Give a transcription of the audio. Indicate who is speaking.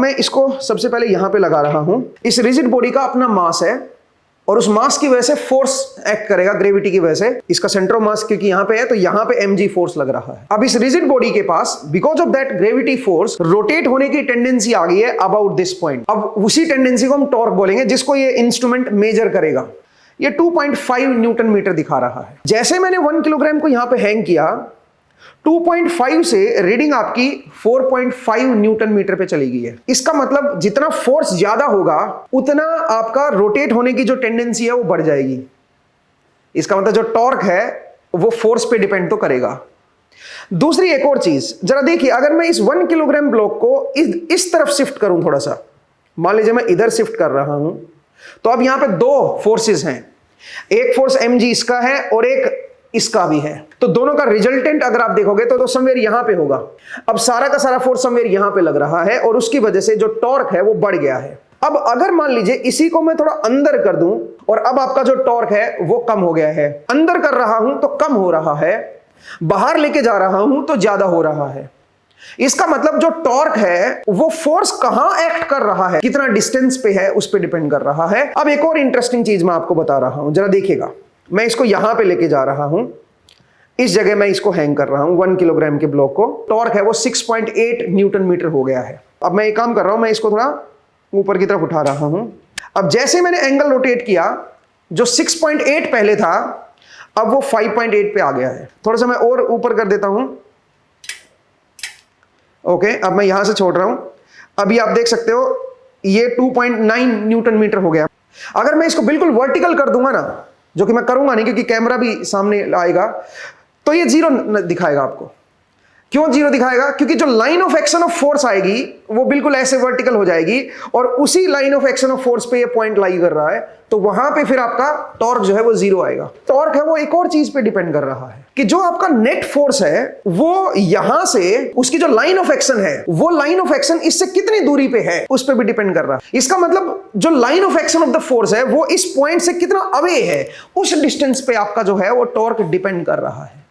Speaker 1: मैं इसको सबसे पहले यहां पे लगा रहा हूं। इस रिजिड बॉडी का अपना मास है और उस मास की वजह से फोर्स एक्ट करेगा ग्रेविटी की वजह से। इसका सेंटर ऑफ मास क्योंकि यहां पे है तो यहां पे mg फोर्स लग रहा है। अब इस रिजिड बॉडी के पास because of that gravity force rotate होने की टेंडेंसी आ गई है अबाउट दिस पॉइंट। अब उसी टेंडेंसी को हम टॉर्क बोलेंगे जिसको ये इंस्ट्रूमेंट मेजर करेगा। ये 2.5 न्यूटन मीटर दिखा रहा है। जैसे मैंने 1 किलोग्राम को यहां पे हैंग किया 2.5 से रीडिंग आपकी 4.5 न्यूटन मीटर पे चली गई है। इसका मतलब जितना फोर्स ज्यादा होगा उतना आपका रोटेट होने की जो टेंडेंसी है वो बढ़ जाएगी। इसका मतलब जो टॉर्क है वो फोर्स पे डिपेंड तो करेगा। दूसरी एक और चीज जरा देखिए, अगर मैं इस 1 किलोग्राम ब्लॉक को इस तरफ शिफ्ट करूं थोड़ा सा, मान लीजिए मैं इधर शिफ्ट कर रहा हूं, तो अब यहां पे दो फोर्सेस हैं। एक फोर्स mg इसका है और एक इसका भी है। तो दोनों का रिजल्टेंट अगर आप देखोगे तो समवेयर यहां पे होगा। अब सारा का सारा फोर्स समवेयर यहां पे लग रहा है और उसकी वजह से जो टॉर्क है वो बढ़ गया है। अब अगर मान लीजिए इसी को मैं थोड़ा अंदर कर दूं और अब आपका जो टॉर्क है वो कम हो गया है। अंदर कर रहा हूं तो कम हो रहा है, बाहर लेके जा रहा हूं तो ज्यादा हो रहा है। इसका मतलब जो टॉर्क है वो फोर्स कहां एक्ट कर रहा है, कितना डिस्टेंस पे है, उस पर डिपेंड कर रहा है। अब एक और इंटरेस्टिंग चीज मैं आपको बता रहा हूं, जरा देखिएगा। मैं इसको यहां पे लेके जा रहा हूं, इस जगह मैं इसको हैंग कर रहा हूं 1 किलोग्राम के ब्लॉक को। टॉर्क है वो 6.8 न्यूटन मीटर हो गया है। अब मैं एक काम कर रहा हूं, मैं इसको थोड़ा ऊपर की तरफ उठा रहा हूं। अब जैसे मैंने एंगल रोटेट किया, जो 6.8 पहले था अब वो 5.8 पे आ गया है। थोड़ा सा मैं और ऊपर कर देता हूं। ओके, अब मैं यहां से छोड़ रहा हूं। अभी आप देख सकते हो ये 2.9 न्यूटन मीटर हो गया। अगर मैं इसको बिल्कुल वर्टिकल कर दूंगा ना, जो कि मैं करूंगा नहीं क्योंकि कैमरा भी सामने आएगा, तो ये 0 दिखाएगा आपको। क्यों 0 दिखाएगा? क्योंकि जो line of action of force आएगी वो बिल्कुल ऐसे वर्टिकल हो जाएगी और उसी line of action of force पे ये पॉइंट लाई कर रहा है, तो वहां पे फिर आपका टॉर्क जो है वो 0 आएगा। टॉर्क है वो एक और चीज पे डिपेंड कर रहा है कि जो आपका नेट फोर्स है वो यहां से उसकी जो लाइन ऑफ एक्शन है वो लाइन ऑफ एक्शन इससे कितनी दूरी पे है उस पर भी डिपेंड कर रहा है। इसका मतलब जो line of action of the force है वो इस पॉइंट से कितना अवे है, उस डिस्टेंस पे आपका जो है वो टॉर्क डिपेंड कर रहा है।